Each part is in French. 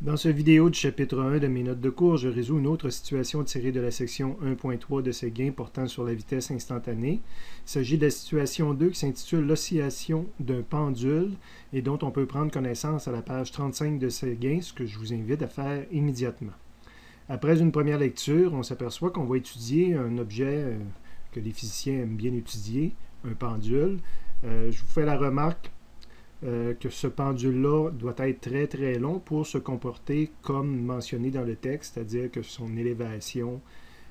Dans cette vidéo du chapitre 1 de mes notes de cours, je résous une autre situation tirée de la section 1.3 de Séguin portant sur la vitesse instantanée. Il s'agit de la situation 2 qui s'intitule l'oscillation d'un pendule et dont on peut prendre connaissance à la page 35 de Séguin, ce que je vous invite à faire immédiatement. Après une première lecture, on s'aperçoit qu'on va étudier un objet que les physiciens aiment bien étudier, un pendule. Je vous fais la remarque que ce pendule-là doit être très très long pour se comporter comme mentionné dans le texte, c'est-à-dire que son élévation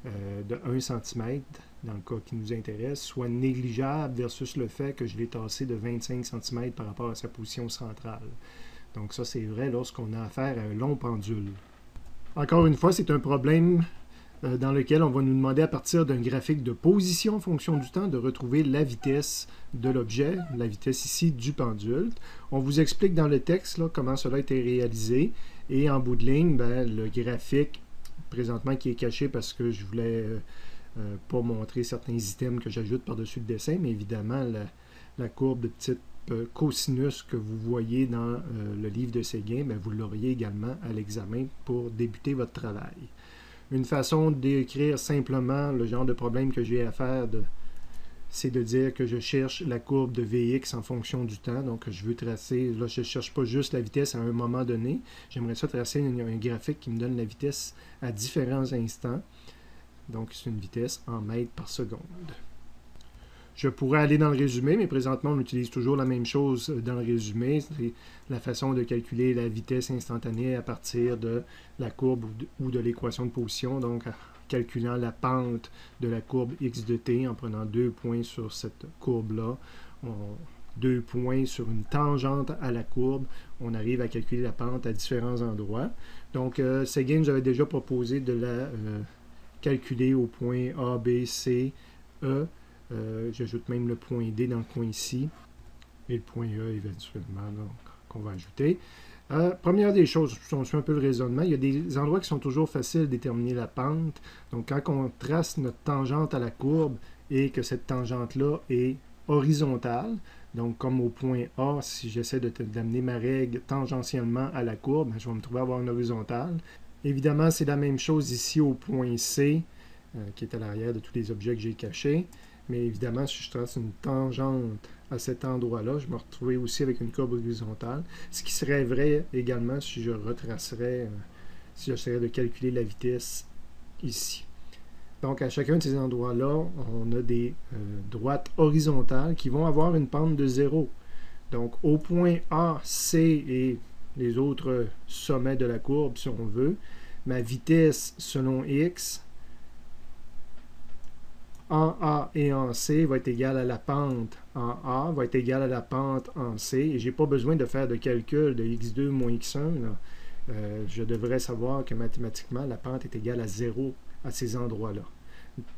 de 1 cm, dans le cas qui nous intéresse, soit négligeable versus le fait que je l'ai tassé de 25 cm par rapport à sa position centrale. Donc ça, c'est vrai lorsqu'on a affaire à un long pendule. Encore une fois, c'est un problème dans lequel on va nous demander à partir d'un graphique de position en fonction du temps de retrouver la vitesse de l'objet, la vitesse ici du pendule. On vous explique dans le texte là, comment cela a été réalisé et en bout de ligne, le graphique présentement qui est caché parce que je voulais pas montrer certains items que j'ajoute par-dessus le dessin, mais évidemment la courbe de type cosinus que vous voyez dans le livre de Séguin, vous l'auriez également à l'examen pour débuter votre travail. Une façon d'écrire simplement le genre de problème que j'ai à faire, c'est de dire que je cherche la courbe de Vx en fonction du temps. Donc, je veux tracer, là, je ne cherche pas juste la vitesse à un moment donné. J'aimerais ça tracer un graphique qui me donne la vitesse à différents instants. Donc, c'est une vitesse en mètres par seconde. Je pourrais aller dans le résumé, mais présentement, on utilise toujours la même chose dans le résumé. C'est la façon de calculer la vitesse instantanée à partir de la courbe ou de l'équation de position. Donc, en calculant la pente de la courbe x de t en prenant 2 points sur cette courbe-là, 2 points sur une tangente à la courbe, on arrive à calculer la pente à différents endroits. Donc, Séguin nous avait déjà proposé de la calculer au point A, B, C, E. J'ajoute même le point D dans le coin ici et le point E éventuellement qu'on va ajouter. Première des choses, on suit un peu le raisonnement, il y a des endroits qui sont toujours faciles de déterminer la pente. Donc quand on trace notre tangente à la courbe et que cette tangente-là est horizontale, donc comme au point A, si j'essaie d'amener ma règle tangentiellement à la courbe, je vais me trouver à avoir une horizontale. Évidemment, c'est la même chose ici au point C, qui est à l'arrière de tous les objets que j'ai cachés. Mais évidemment, si je trace une tangente à cet endroit-là, je me retrouverai aussi avec une courbe horizontale. Ce qui serait vrai également si je retracerais, si j'essaierais de calculer la vitesse ici. Donc, à chacun de ces endroits-là, on a des droites horizontales qui vont avoir une pente de 0. Donc, au point A, C et les autres sommets de la courbe, si on veut, ma vitesse selon x en A et en C va être égale à la pente en A, va être égale à la pente en C, et je n'ai pas besoin de faire de calcul de x2 moins x1. Je devrais savoir que mathématiquement, la pente est égale à 0 à ces endroits-là.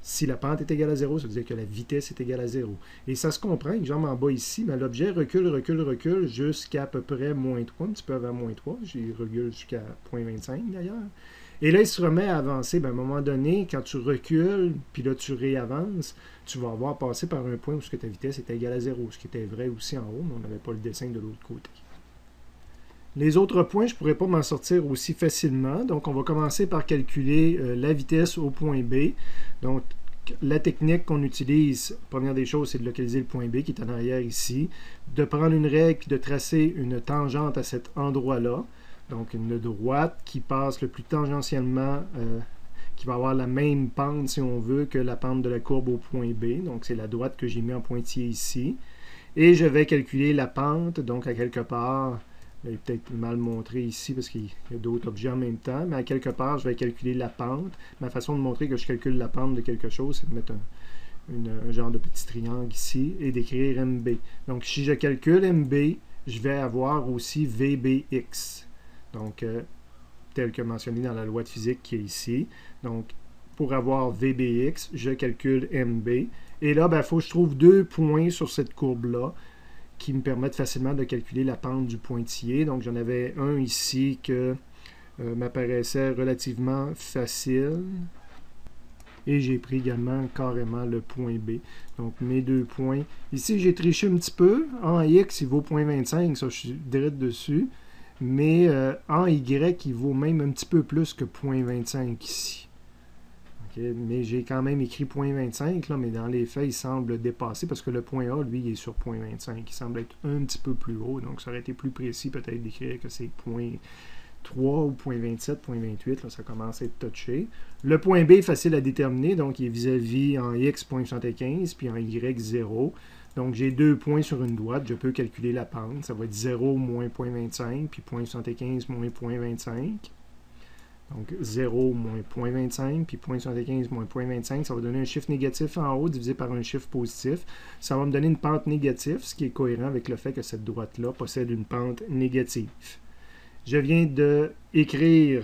Si la pente est égale à 0, ça veut dire que la vitesse est égale à 0. Et ça se comprend, exemple en bas ici, mais l'objet recule jusqu'à peu près moins 3, un petit peu avant moins 3, j'y recule jusqu'à 0.25 d'ailleurs. Et là, il se remet à avancer. À un moment donné, quand tu recules, puis là, tu réavances, tu vas avoir passé par un point où ta vitesse est égale à 0, ce qui était vrai aussi en haut, mais on n'avait pas le dessin de l'autre côté. Les autres points, je ne pourrais pas m'en sortir aussi facilement. Donc, on va commencer par calculer la vitesse au point B. Donc, la technique qu'on utilise, première des choses, c'est de localiser le point B qui est en arrière ici, de prendre une règle et de tracer une tangente à cet endroit-là. Donc, une droite qui passe le plus tangentiellement, qui va avoir la même pente, si on veut, que la pente de la courbe au point B. Donc, c'est la droite que j'ai mis en pointillé ici. Et je vais calculer la pente, donc à quelque part, je vais peut-être mal montrer ici parce qu'il y a d'autres objets en même temps, mais à quelque part, je vais calculer la pente. Ma façon de montrer que je calcule la pente de quelque chose, c'est de mettre un genre de petit triangle ici et d'écrire MB. Donc, si je calcule MB, je vais avoir aussi VBX. Donc, tel que mentionné dans la loi de physique qui est ici. Donc, pour avoir VBX, je calcule MB. Et là, il faut que je trouve 2 points sur cette courbe-là qui me permettent facilement de calculer la pente du pointillé. Donc, j'en avais un ici que m'apparaissait relativement facile. Et j'ai pris également carrément le point B. Donc, mes 2 points. Ici, j'ai triché un petit peu. En X, il vaut 0.25. Ça, je suis direct dessus. mais en Y, il vaut même un petit peu plus que 0.25 ici. Okay? Mais j'ai quand même écrit 0.25, là, mais dans les faits, il semble dépasser, parce que le point A, lui, il est sur 0.25. Il semble être un petit peu plus haut, donc ça aurait été plus précis peut-être d'écrire que c'est 0.3 ou 0.27, 0.28, là, ça commence à être touché. Le point B est facile à déterminer, donc il est vis-à-vis en X 0.75, puis en Y 0. Donc j'ai 2 points sur une droite, je peux calculer la pente, ça va être 0 moins 0.25, puis 0.75 moins 0.25. Donc 0 moins 0.25, puis 0.75 moins 0.25, ça va donner un chiffre négatif en haut divisé par un chiffre positif. Ça va me donner une pente négative, ce qui est cohérent avec le fait que cette droite-là possède une pente négative. Je viens d'écrire,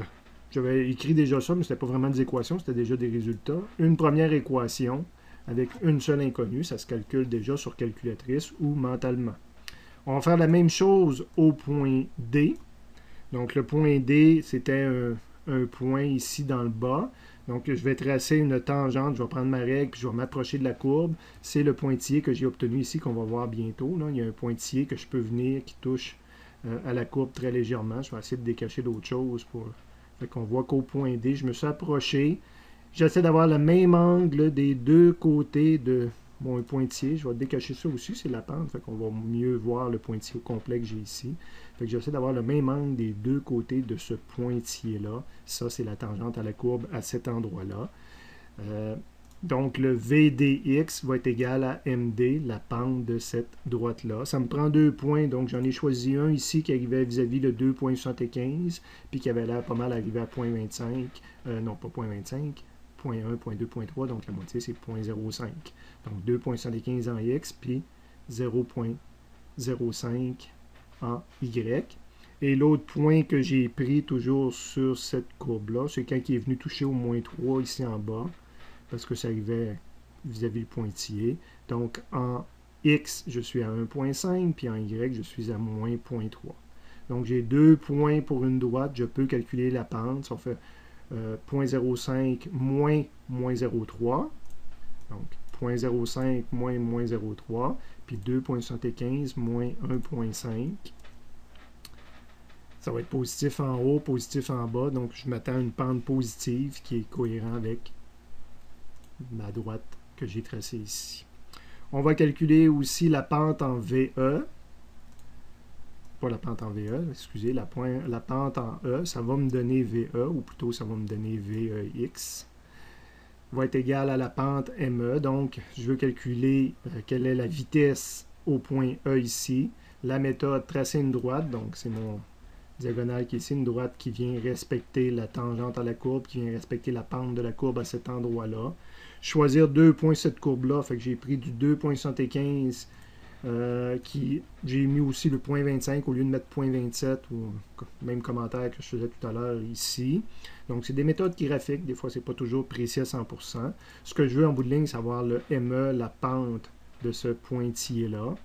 j'avais écrit déjà ça, mais ce n'était pas vraiment des équations, c'était déjà des résultats. Une première équation avec une seule inconnue, ça se calcule déjà sur calculatrice ou mentalement. On va faire la même chose au point D. Donc le point D, c'était un point ici dans le bas. Donc je vais tracer une tangente, je vais prendre ma règle, puis je vais m'approcher de la courbe. C'est le pointillé que j'ai obtenu ici, qu'on va voir bientôt. Là. Il y a un pointillé que je peux venir qui touche à la courbe très légèrement. Je vais essayer de décacher d'autres choses pour qu'on voit qu'au point D, je me suis approché. J'essaie d'avoir le même angle des deux côtés de mon pointillé. Je vais décacher ça aussi, c'est la pente. Fait qu'on va mieux voir le pointillé au complet que j'ai ici. Fait que j'essaie d'avoir le même angle des deux côtés de ce pointillé-là. Ça, c'est la tangente à la courbe à cet endroit-là. Donc, le VDX va être égal à MD, la pente de cette droite-là. Ça me prend 2 points, donc j'en ai choisi un ici qui arrivait vis-à-vis le 2.75, puis qui avait l'air pas mal arrivé à 0.25. Non, pas 0.25, 0.1, 0.2, 0.3, donc la moitié, c'est 0.05. Donc, 2.75 en X, puis 0.05 en Y. Et l'autre point que j'ai pris toujours sur cette courbe-là, c'est quand il est venu toucher au moins 3 ici en bas, parce que ça arrivait vis-à-vis le pointillé. Donc, en X, je suis à 1.5, puis en Y, je suis à moins 0.3. Donc, j'ai 2 points pour une droite. Je peux calculer la pente. Ça fait 0.05 moins 0.3. Donc, 0.05 moins 0.03, puis 2.75 moins 1.5. Ça va être positif en haut, positif en bas. Donc, je m'attends à une pente positive qui est cohérente avec ma droite que j'ai tracée ici. On va calculer aussi la pente en VE. Pas la pente en VE, excusez, la pente en E. Ça va me donner VE, ou plutôt ça va me donner VEX. Va être égal à la pente ME. Donc, je veux calculer quelle est la vitesse au point E ici. La méthode, tracer une droite. Donc, c'est mon diagonale qui est ici, une droite qui vient respecter la tangente à la courbe, qui vient respecter la pente de la courbe à cet endroit-là. Choisir 2 points cette courbe-là, fait que j'ai pris du 2.75 j'ai mis aussi le 0.25 au lieu de mettre 0.27 ou même commentaire que je faisais tout à l'heure ici. Donc c'est des méthodes graphiques, des fois c'est pas toujours précis à 100%. Ce que je veux en bout de ligne, c'est avoir le ME, la pente de ce pointillé-là.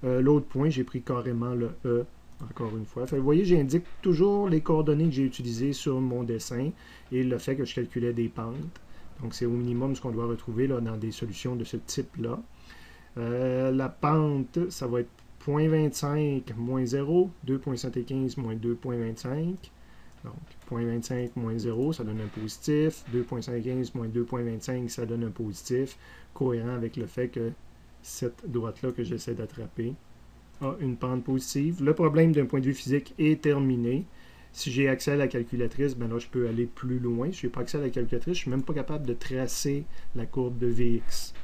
L'autre point, j'ai pris carrément le E, encore une fois. Fait, vous voyez, j'indique toujours les coordonnées que j'ai utilisées sur mon dessin et le fait que je calculais des pentes. Donc, c'est au minimum ce qu'on doit retrouver là, dans des solutions de ce type-là. La pente, ça va être 0.25 moins 0, 2.75 moins 2.25. Donc, 0.25 moins 0, ça donne un positif. 2.75 moins 2.25, ça donne un positif. Cohérent avec le fait que cette droite-là que j'essaie d'attraper a une pente positive. Le problème d'un point de vue physique est terminé. Si j'ai accès à la calculatrice, ben là, je peux aller plus loin. Si je n'ai pas accès à la calculatrice, je ne suis même pas capable de tracer la courbe de Vx.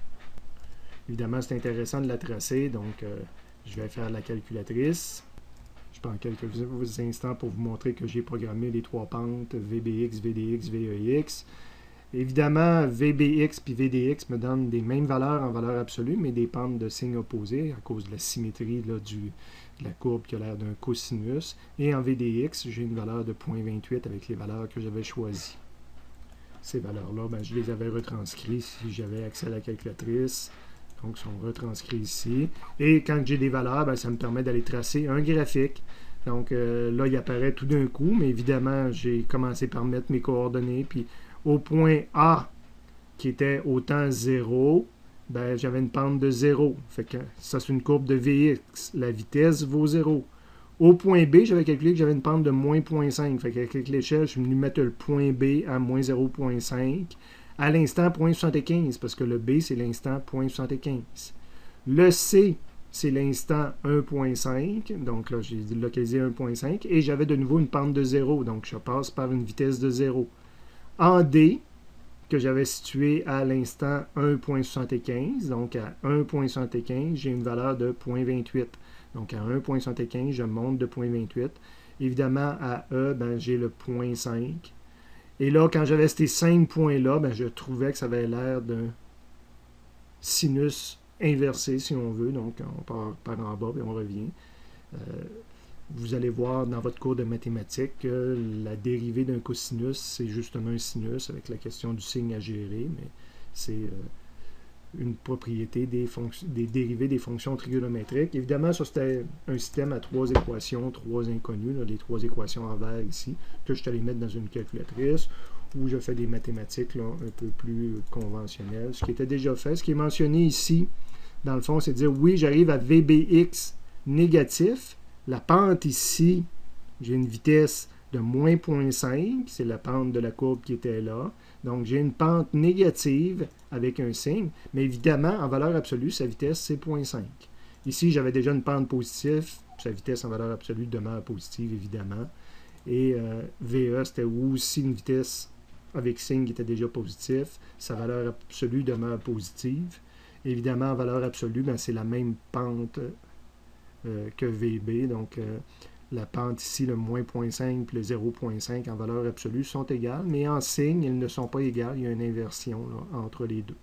Évidemment, c'est intéressant de la tracer, donc je vais faire la calculatrice. Je prends quelques instants pour vous montrer que j'ai programmé les 3 pentes VBX, VDX, VEX. Évidemment, VBX et VDX me donnent des mêmes valeurs en valeur absolue, mais des pentes de signe opposé à cause de la symétrie là, de la courbe qui a l'air d'un cosinus. Et en VDX, j'ai une valeur de 0.28 avec les valeurs que j'avais choisies. Ces valeurs-là, ben, je les avais retranscrites si j'avais accès à la calculatrice. Donc, sont retranscrits ici. Et quand j'ai des valeurs, ben, ça me permet d'aller tracer un graphique. Donc, là, il apparaît tout d'un coup, mais évidemment, j'ai commencé par mettre mes coordonnées. Puis, au point A, qui était au temps 0, ben, j'avais une pente de 0. Fait que ça, c'est une courbe de Vx. La vitesse vaut 0. Au point B, j'avais calculé que j'avais une pente de moins 0,5. Fait qu'avec l'échelle, je suis venu mettre le point B à moins 0,5 à l'instant 0,75 parce que le B, c'est l'instant 0,75. Le C, c'est l'instant 1,5. Donc là, j'ai localisé 1,5 et j'avais de nouveau une pente de 0. Donc je passe par une vitesse de 0. En D, que j'avais situé à l'instant 1,75. Donc à 1,75, j'ai une valeur de 0,28. Donc à 1,75, je monte de 0,28. Évidemment, à E, ben, j'ai le 0,5. Et là, quand j'avais ces 5 points-là, ben, je trouvais que ça avait l'air d'un sinus inversé, si on veut. Donc, on part par en bas et on revient. Vous allez voir dans votre cours de mathématiques que la dérivée d'un cosinus, c'est justement un sinus avec la question du signe à gérer, mais c'est une propriété des dérivées des fonctions trigonométriques. Évidemment, ça c'était un système à 3 équations, 3 inconnues, là, les 3 équations en vert ici, que je suis allé mettre dans une calculatrice, où je fais des mathématiques là, un peu plus conventionnelles. Ce qui était déjà fait, ce qui est mentionné ici, dans le fond, c'est de dire, oui, j'arrive à VBX négatif. La pente ici, j'ai une vitesse de moins 0,5, c'est la pente de la courbe qui était là. Donc, j'ai une pente négative avec un signe, mais évidemment, en valeur absolue, sa vitesse, c'est 0,5. Ici, j'avais déjà une pente positive, sa vitesse en valeur absolue demeure positive, évidemment. Et VE, c'était aussi une vitesse avec signe qui était déjà positif. Sa valeur absolue demeure positive. Évidemment, en valeur absolue, ben, c'est la même pente que VB. Donc, la pente ici, le moins 0,5 et le 0,5 en valeur absolue sont égales, mais en signe, elles ne sont pas égales. Il y a une inversion là, entre les deux.